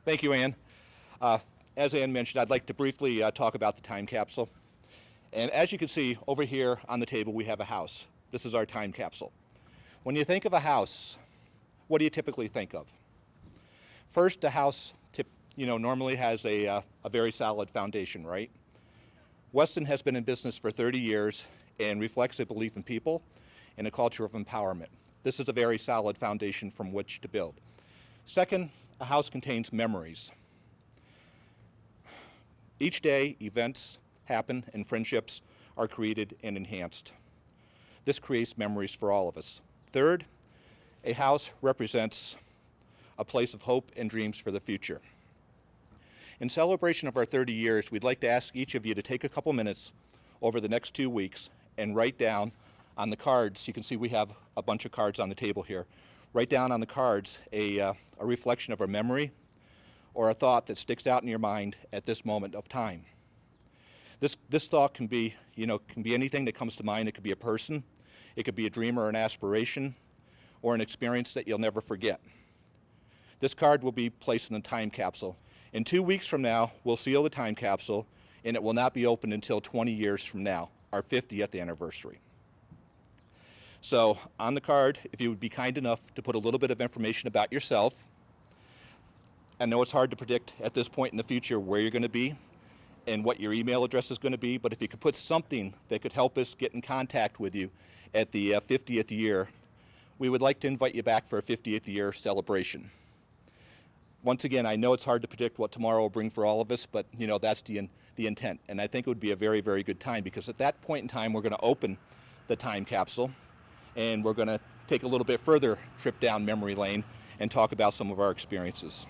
Thank you, Ann. As Ann mentioned, I'd like to briefly talk about the time capsule. And as you can see over here on the table, we have a house. This is our time capsule. When you think of a house, what do you typically think of? First, a house normally has a very solid foundation, right? Weston has been in business for 30 years and reflects a belief in people and a culture of empowerment. This is a very solid foundation from which to build. Second, a house contains memories. Each day, events happen and friendships are created and enhanced. This creates memories for all of us. Third, a house represents a place of hope and dreams for the future. In celebration of our 30 years, we'd like to ask each of you to take a couple minutes over the next 2 weeks and write down on the cards. You can see we have a bunch of cards on the table here. Write down on the cards a reflection of a memory or a thought that sticks out in your mind at this moment of time. This thought can be anything that comes to mind. It could be a person, it could be a dream or an aspiration, or an experience that you'll never forget. This card will be placed in the time capsule. In 2 weeks from now, we'll seal the time capsule, and it will not be opened until 20 years from now, our 50th anniversary. So on the card, if you would be kind enough to put a little bit of information about yourself. I know it's hard to predict at this point in the future where you're going to be and what your email address is going to be, but if you could put something that could help us get in contact with you at the 50th year, we would like to invite you back for a 50th year celebration. Once again, I know it's hard to predict what tomorrow will bring for all of us, but that's the intent. And I think it would be a very, very good time, because at that point in time, we're going to open the time capsule and we're going to take a little bit further trip down memory lane and talk about some of our experiences.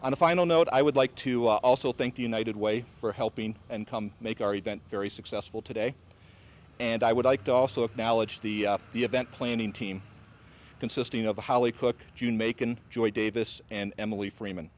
On a final note, I would like to also thank the United Way for helping and come make our event very successful today. And I would like to also acknowledge the event planning team, consisting of Holly Cook, June Macon, Joy Davis, and Emily Freeman.